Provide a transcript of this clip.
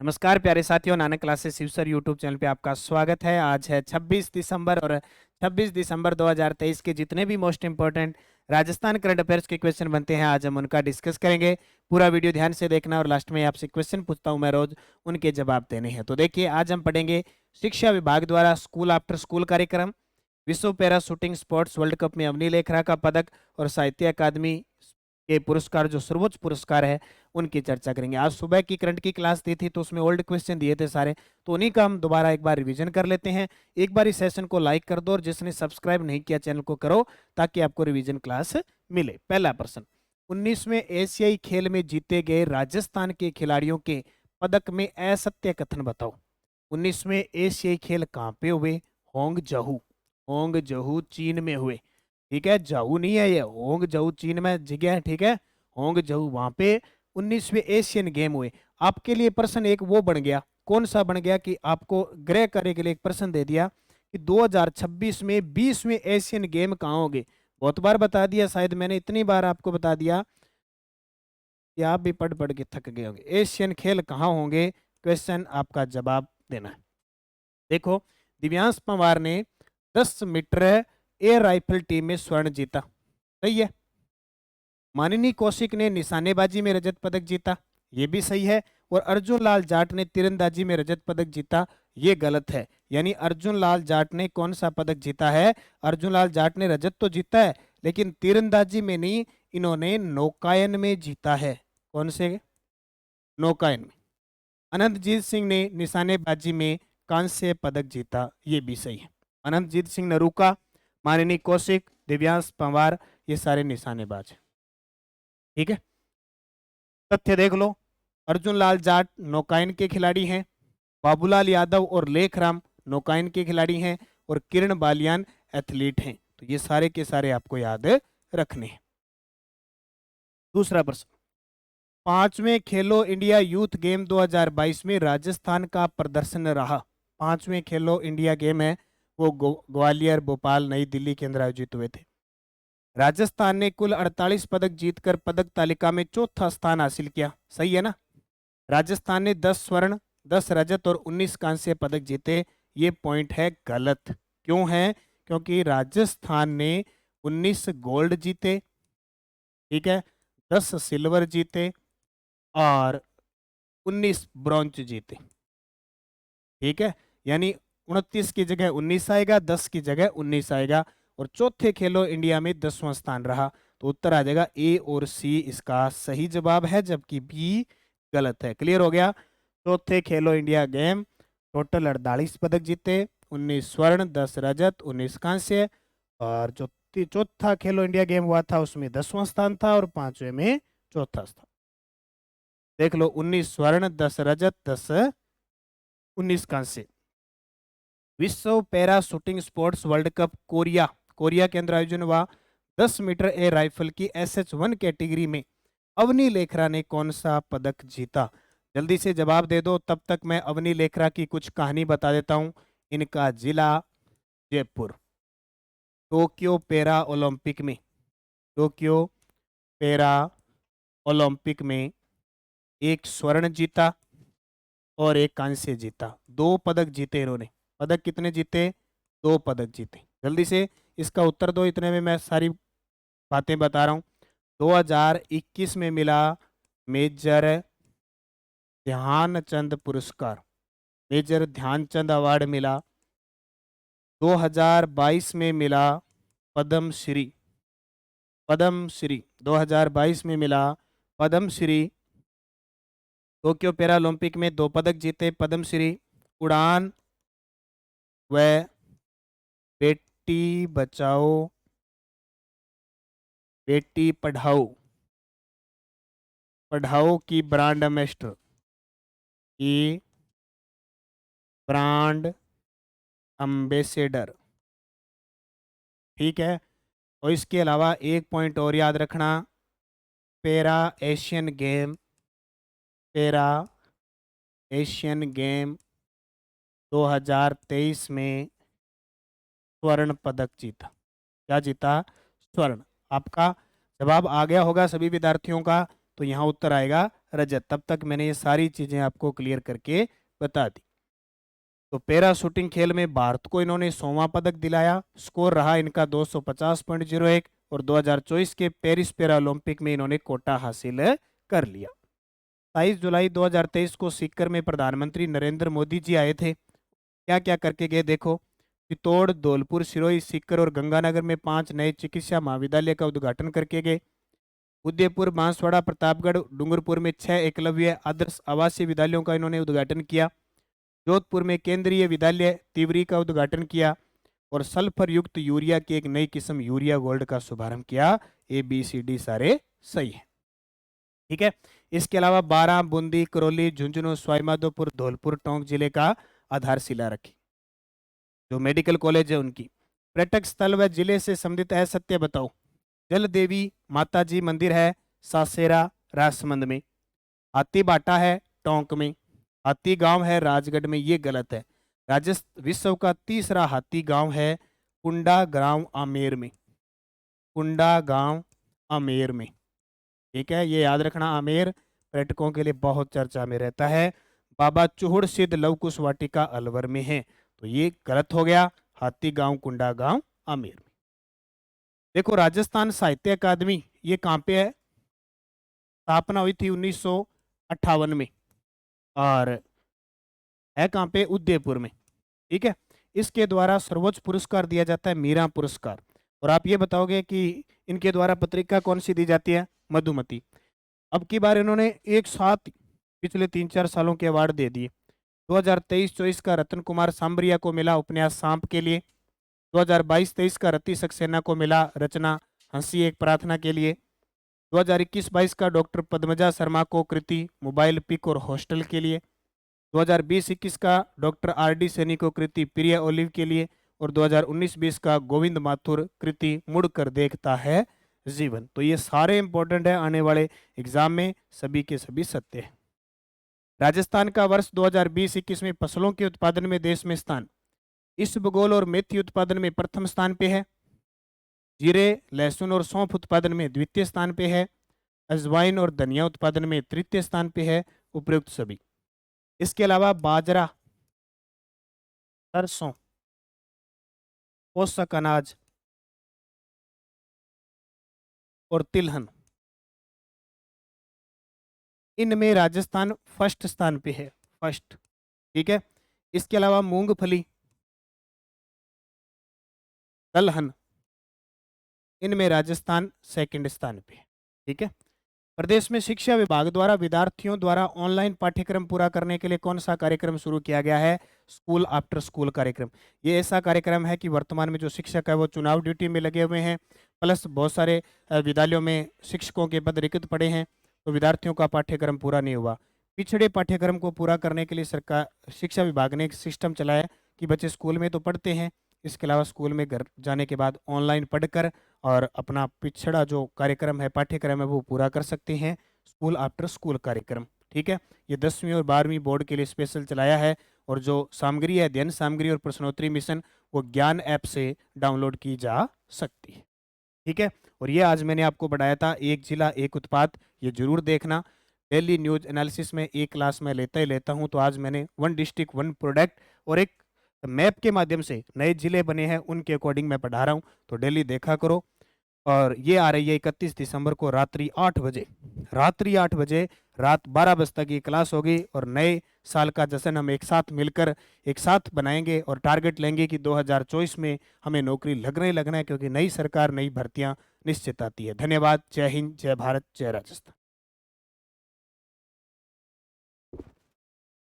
नमस्कार प्यारे साथियों, Nanak classes Shiv sir YouTube channel पे आपका स्वागत है। आज है 26 दिसंबर और 26 दिसंबर 2023 के जितने भी most important Rajasthan current affairs के क्वेश्चन बनते हैं आज हम उनका डिस्कस करेंगे। पूरा वीडियो ध्यान से देखना और लास्ट में आपसे क्वेश्चन पूछता हूं मैं रोज, उनके जवाब देने हैं। तो देखिए, आज हम पढ़ेंगे शिक्षा विभाग द्वारा स्कूल आफ्टर स्कूल कार्यक्रम, विश्व para shooting sports world cup में अवनी लेखरा का पदक और साहित्य अकादमी के पुरस्कार जो सर्वोच्च पुरस्कार है उनकी चर्चा करेंगे। आज सुबह की करंट की क्लास दी थी तो उसमें ओल्ड क्वेश्चन दिए थे सारे, तो उन्हीं का हम दोबारा एक बार रिवीजन कर लेते हैं। एक बार इस सेशन को लाइक कर दो और जिसने सब्सक्राइब नहीं किया चैनल को करो ताकि आपको रिवीजन क्लास मिले। पहला प्रश्न, 19वें एशियाई खेल में जीते गए राजस्थान के खिलाड़ियों के पदक में असत्य कथन बताओ। 19वें एशियाई खेल कहाँ पे हुए? होंग जहू। होंग जहू चीन में हुए। ठीक है, जाहू नहीं है, ये होंग जहू चीन में जगह है। ठीक है, होंग जहू वहां पे 19वें एशियन गेम हुए। आपके लिए प्रश्न एक वो बन गया, कौन सा बन गया कि आपको ग्रह करने के लिए एक प्रश्न दे दिया कि 2026 में 20वें एशियन गेम कहाँ होंगे। बहुत बार बता दिया, शायद मैंने इतनी बार आपको बता दिया कि आप भी पढ़ पढ़ के थक गए होंगे। एशियन खेल कहाँ होंगे, क्वेश्चन आपका जवाब देना है। देखो, दिव्यांश पंवार ने 10 मीटर एयर राइफल टीम में स्वर्ण जीता, सही है। माननीय कौशिक ने निशानेबाजी में रजत पदक जीता, ये भी सही है। और अर्जुन लाल जाट ने तीरंदाजी में रजत पदक जीता, ये गलत है। यानी अर्जुन लाल जाट ने कौन सा पदक जीता है? अर्जुन लाल जाट ने रजत तो जीता है लेकिन तीरंदाजी में नहीं, इन्होंने नौकायन में जीता है। कौन से? नौकायन में। अनंतजीत सिंह ने निशानेबाजी में कांस्य पदक जीता, ये भी सही है। अनंतजीत सिंह नरूका, माननीय कौशिक, दिव्यांश पंवार, ये सारे निशानेबाज हैं। ठीक है, तथ्य देख लो। अर्जुन लाल जाट नौकायन के खिलाड़ी हैं, बाबूलाल यादव और लेखराम नौकायन के खिलाड़ी हैं और किरण बालियान एथलीट हैं। तो ये सारे के सारे आपको याद रखने हैं। दूसरा प्रश्न, 5वें खेलो इंडिया यूथ गेम 2022 में राजस्थान का प्रदर्शन रहा। 5वें खेलो इंडिया गेम है वो ग्वालियर, भोपाल, नई दिल्ली के अंदर आयोजित हुए थे। राजस्थान ने कुल 48 पदक जीतकर पदक तालिका में चौथा स्थान हासिल किया, सही है ना। राजस्थान ने 10 स्वर्ण, 10 रजत और 19 कांस्य पदक जीते, ये पॉइंट है गलत। क्यों है? क्योंकि राजस्थान ने 19 गोल्ड जीते, ठीक है, 10 सिल्वर जीते और 19 ब्रॉन्ज जीते। ठीक है, यानी 29 की जगह 19 आएगा, 10 की जगह 19 आएगा और चौथे खेलो इंडिया में 10वां स्थान रहा। तो उत्तर आ जाएगा ए और सी इसका सही जवाब है, जबकि बी गलत है। क्लियर हो गया? चौथे खेलो इंडिया गेम टोटल 48 पदक जीते, 19 स्वर्ण, 10 रजत, 19 कांस्य। और जो चौथा खेलो इंडिया गेम हुआ था उसमें 10वां स्थान था और 5वें में चौथा स्थान। देख लो, 19 स्वर्ण, 10 रजत, 10 19 कांस्य। विश्व para shooting sports world cup Korea, Korea के अंदर आयोजन हुआ। 10 मीटर एयर राइफल की SH1 कैटेगरी में अवनी लेखरा ने कौन सा पदक जीता? जल्दी से जवाब दे दो, तब तक मैं अवनी लेखरा की कुछ कहानी बता देता हूं। इनका जिला जयपुर। टोक्यो पैरा ओलंपिक में, टोक्यो पैरा ओलंपिक में एक स्वर्ण जीता और एक कांस्य जीता, 2 पदक जीते इन्होंने। पदक कितने जीते? 2 पदक जीते। जल्दी से इसका उत्तर दो, इतने में मैं सारी बातें बता रहा हूं। 2021 में मिला मेजर ध्यानचंद पुरस्कार, मेजर ध्यानचंद अवार्ड मिला। 2022 में मिला पद्म श्री, पद्म श्री 2022 में मिला पद्म श्री। टोक्यो पैरालंपिक में 2 पदक जीते पद्म श्री, उड़ान व बेटी बचाओ बेटी पढ़ाओ, पढ़ाओ की ब्रांड एम्बेसडर, की ब्रांड एम्बेसडर। ठीक है, और इसके अलावा एक पॉइंट और याद रखना, para Asian game, para Asian game 2023 में स्वर्ण पदक जीता। क्या जीता? स्वर्ण। आपका जवाब आ गया होगा सभी विद्यार्थियों का, तो यहाँ उत्तर आएगा रजत। तब तक मैंने ये सारी चीजें आपको क्लियर करके बता दी। तो पैरा शूटिंग खेल में भारत को इन्होंने 100वां पदक दिलाया। स्कोर रहा इनका 250.01 और 2024 के पेरिस पैरा ओलंपिक में इन्होंने कोटा हासिल कर लिया। 23 जुलाई 2023 को सीकर में प्रधानमंत्री नरेंद्र मोदी जी आए थे। क्या क्या करके गए देखो। चित्तौड़, धौलपुर, सिरोही, सीकर और गंगानगर में 5 नए चिकित्सा महाविद्यालय का उद्घाटन करके गए। उदयपुर, बांसवाड़ा, प्रतापगढ़, डूंगरपुर में 6 एकलव्य आदर्श आवासीय विद्यालयों का इन्होंने उद्घाटन किया। जोधपुर में केंद्रीय विद्यालय तिवरी का उद्घाटन किया और सल्फर युक्त यूरिया की एक नई किस्म यूरिया गोल्ड का शुभारंभ किया। ABCD सारे सही है। ठीक है। इसके अलावा बारां, बूंदी, करौली, झुंझुनू, सवाईमाधोपुर, धौलपुर, टोंक जिले का आधारशिला रखी। जो मेडिकल कॉलेज है उनकी। पर्यटक स्थल व जिले से संबंधित है सत्य बताओ। जल देवी माता जी मंदिर है सासेरा राजसमंद में। हाथी बाटा है टोंक में। हाथी गांव है राजगढ़ में, ये गलत है। राजस्थान विश्व का तीसरा हाथी गांव है कुंडा गांव आमेर में। कुंडा गांव आमेर में, ठीक है, ये याद रखना। आमेर पर्यटकों के लिए बहुत चर्चा में रहता है। बाबा चूहड़ सिद्ध लव कुश वाटिका अलवर में है, तो ये गलत हो गया। हाथी गांव कुंडा गांव आमेर में। देखो राजस्थान साहित्य अकादमी ये कहाँ पे है? स्थापना हुई थी 1958 में और है कहाँ पे? उदयपुर में। ठीक है। इसके द्वारा सर्वोच्च पुरस्कार दिया जाता है मीरा पुरस्कार। और आप ये बताओगे कि इनके द्वारा पत्रिका कौन सी दी जाती है? मधुमती। अब की बार इन्होंने एक साथ पिछले 3-4 सालों के अवार्ड दे दिए। 2023-24 का रतन कुमार सांबरिया को मिला उपन्यास सांप के लिए। 2022-23 का रति सक्सेना को मिला रचना हंसी एक प्रार्थना के लिए। 2021-22 का डॉक्टर पद्मजा शर्मा को कृति मोबाइल पिक और हॉस्टल के लिए। 2020-21 का डॉक्टर RD सैनी को कृति प्रिय ओलिव के लिए। और 2019-20 का गोविंद माथुर कृति मुड़कर देखता है जीवन। तो ये सारे इंपॉर्टेंट है आने वाले एग्जाम में, सभी के सभी सत्य है। राजस्थान का वर्ष 2020-21 में फसलों के उत्पादन में देश में स्थान। इसबगोल और मेथी उत्पादन में प्रथम स्थान पे है। जीरे, लहसुन और सौंफ उत्पादन में द्वितीय स्थान पे है। अजवाइन और धनिया उत्पादन में तृतीय स्थान पे है। उपयुक्त सभी। इसके अलावा बाजरा, सरसों, पोषक अनाज और तिलहन, इनमें राजस्थान फर्स्ट स्थान पे है, फर्स्ट। ठीक है। इसके अलावा मूंगफली, दलहन, इनमें राजस्थान सेकंड स्थान पे है। ठीक है। प्रदेश में शिक्षा विभाग द्वारा विद्यार्थियों द्वारा ऑनलाइन पाठ्यक्रम पूरा करने के लिए कौन सा कार्यक्रम शुरू किया गया है? स्कूल आफ्टर स्कूल कार्यक्रम। ये ऐसा कार्यक्रम है कि वर्तमान में जो शिक्षक है वो चुनाव ड्यूटी में लगे हुए हैं, प्लस बहुत सारे विद्यालयों में शिक्षकों के पद रिक्त पड़े हैं, तो विद्यार्थियों का पाठ्यक्रम पूरा नहीं हुआ। पिछड़े पाठ्यक्रम को पूरा करने के लिए सरकार शिक्षा विभाग ने एक सिस्टम चलाया कि बच्चे स्कूल में तो पढ़ते हैं, इसके अलावा स्कूल में घर जाने के बाद ऑनलाइन पढ़कर और अपना पिछड़ा जो कार्यक्रम है, पाठ्यक्रम है, वो पूरा कर सकते हैं। स्कूल आफ्टर स्कूल कार्यक्रम। ठीक है। ये 10वीं और 12वीं बोर्ड के लिए स्पेशल चलाया है। और जो सामग्री है, अध्ययन सामग्री और प्रश्नोत्तरी मिशन, वो ज्ञान ऐप से डाउनलोड की जा सकती है। ठीक है। और ये आज मैंने आपको बताया था एक जिला एक उत्पाद, ये जरूर देखना। डेली न्यूज एनालिसिस में एक क्लास में लेता ही लेता हूँ, तो आज मैंने 1 डिस्ट्रिक्ट 1 प्रोडक्ट और एक मैप के माध्यम से नए जिले बने हैं उनके अकॉर्डिंग मैं पढ़ा रहा हूँ, तो डेली देखा करो। और ये आ रही है 31 दिसंबर को रात्रि 8 बजे, रात्रि 8 बजे, रात 12 बजे तक ये क्लास होगी। और नए साल का जश्न हम एक साथ मिलकर एक साथ बनाएंगे और टारगेट लेंगे कि 2024 में हमें नौकरी लगना है, क्योंकि नई सरकार, नई भर्तियां निश्चित आती है। धन्यवाद। जय हिंद, जय भारत, जय राजस्थान।